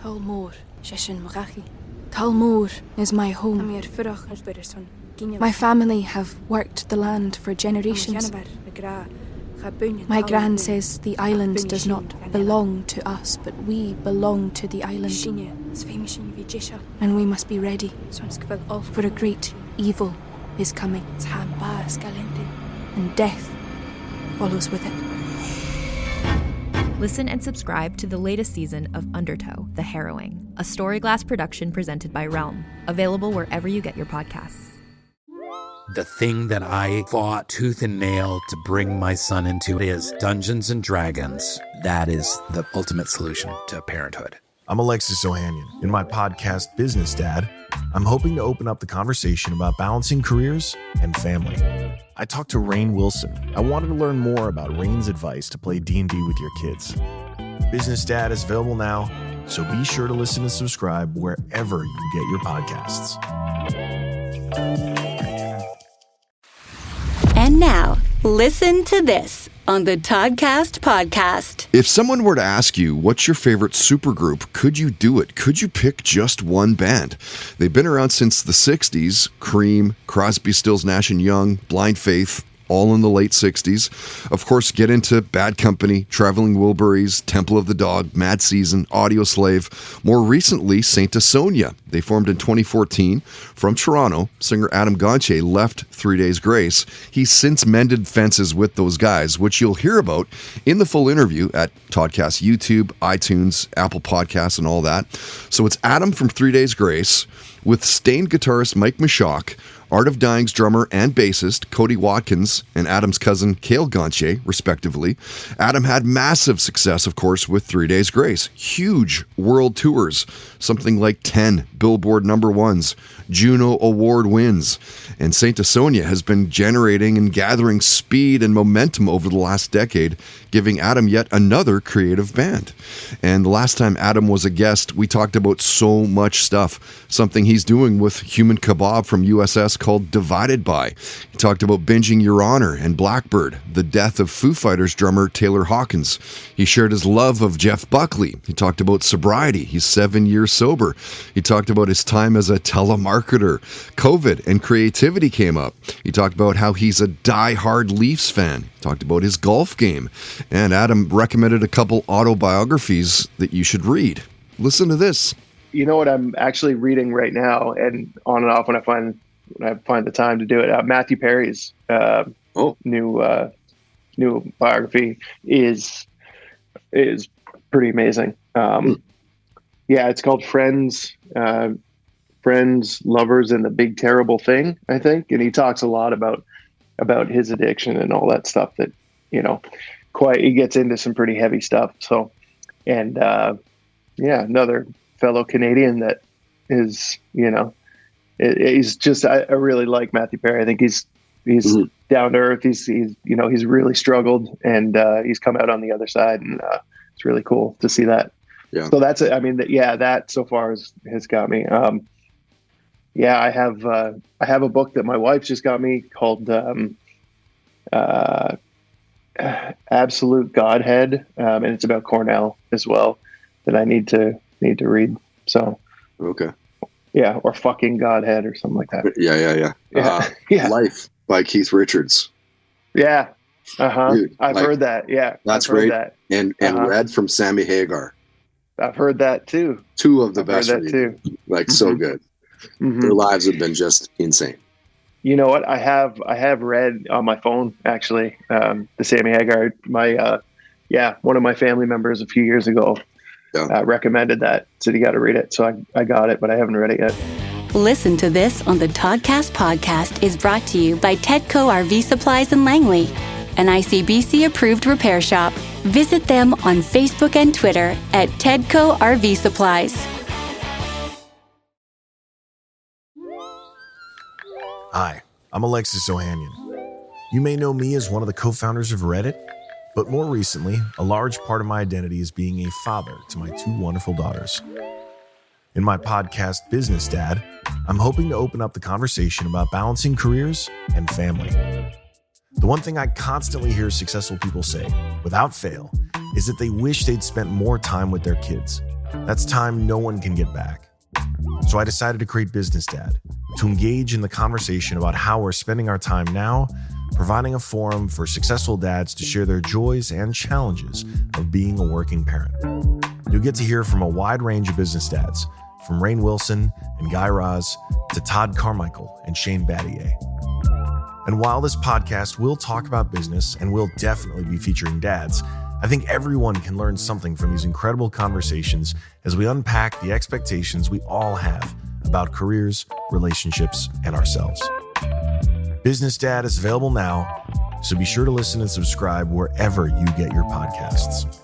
Talmor, Shishin Magachi. Talmor is my home. My family have worked the land for generations. My gran says the island does not belong to us, but we belong to the island. And we must be ready, for a great evil is coming, and death follows with it. Listen and subscribe to the latest season of Undertow, The Harrowing, a Storyglass production presented by Realm, available wherever you get your podcasts. The thing that I fought tooth and nail to bring my son into is Dungeons and Dragons. That is the ultimate solution to parenthood. I'm Alexis Ohanian. In my podcast, Business Dad, I'm hoping to open up the conversation about balancing careers and family. I talked to Rainn Wilson. I wanted to learn more about Rainn's advice to play D&D with your kids. Business Dad is available now, so be sure to listen and subscribe wherever you get your podcasts. And now, listen to this on the Toddcast podcast. If someone were to ask you, what's your favorite supergroup, could you do it? Could you pick just one band? They've been around since the 60s. Cream, Crosby, Stills, Nash & Young, Blind Faith, all in the late 60s. Of course, get into Bad Company, Traveling Wilburys, Temple of the Dog, Mad Season, Audioslave. More recently, Saint Asonia. They formed in 2014. From Toronto, singer Adam Gontier left 3 Days Grace. He's since mended fences with those guys, which you'll hear about in the full interview at Toddcast YouTube, iTunes, Apple Podcasts, and all that. So it's Adam from 3 Days Grace with Stained guitarist Mike Mishock, Art of Dying's drummer and bassist Cody Watkins, and Adam's cousin Cale Gontier, respectively. Adam had massive success, of course, with 3 Days Grace. Huge world tours, something like 10 Billboard #1s, Juno Award wins. And Saint Asonia has been generating and gathering speed and momentum over the last decade, giving Adam yet another creative band. And the last time Adam was a guest, we talked about so much stuff, something he's doing with Human Kebab from USS called Divided By. He talked about binging Your Honor and Blackbird, the death of Foo Fighters drummer Taylor Hawkins. He shared his love of Jeff Buckley. He talked about sobriety. He's 7 years sober. He talked about his time as a telemarketer. COVID and creativity came up. He talked about how he's a die-hard Leafs fan. He talked about his golf game. And Adam recommended a couple autobiographies that you should read. Listen to this. You know what I'm actually reading right now, and on and off when I find the time to do it. Matthew Perry's new biography is pretty amazing. Yeah, it's called Friends, Lovers, and the Big Terrible Thing, I think. And he talks a lot about his addiction and all that stuff that, he gets into some pretty heavy stuff. So, and another fellow Canadian that is, he's just, I really like Matthew Perry. I think he's down to earth. He's really struggled, and he's come out on the other side, and it's really cool to see that. Yeah. So that's it. I mean, that so far has got me. I have a book that my wife just got me called Absolute Godhead, and it's about Cornell as well, that I need to read. So okay. Yeah, or Fucking Godhead or something like that. Yeah. Life by Keith Richards. Yeah. Dude, I've heard that. Yeah. That's great. That. And Red from Sammy Hagar. I've heard that too. Two of the best. Heard that too. So good. Mm-hmm. Their lives have been just insane. You know what? I have read on my phone, actually, the Sammy Hagar. One of my family members a few years ago recommended that. Said you got to read it. So I got it, but I haven't read it yet. Listen to This on the Toddcast podcast is brought to you by Tedco RV Supplies in Langley, an ICBC approved repair shop. Visit them on Facebook and Twitter at Tedco RV Supplies. Hi, I'm Alexis Ohanian. You may know me as one of the co-founders of Reddit, but more recently, a large part of my identity is being a father to my two wonderful daughters. In my podcast, Business Dad, I'm hoping to open up the conversation about balancing careers and family. The one thing I constantly hear successful people say, without fail, is that they wish they'd spent more time with their kids. That's time no one can get back. So I decided to create Business Dad, to engage in the conversation about how we're spending our time now, providing a forum for successful dads to share their joys and challenges of being a working parent. You'll get to hear from a wide range of business dads, from Rainn Wilson and Guy Raz to Todd Carmichael and Shane Battier. And while this podcast will talk about business and will definitely be featuring dads, I think everyone can learn something from these incredible conversations as we unpack the expectations we all have about careers, relationships, and ourselves. Business Dad is available now, so be sure to listen and subscribe wherever you get your podcasts.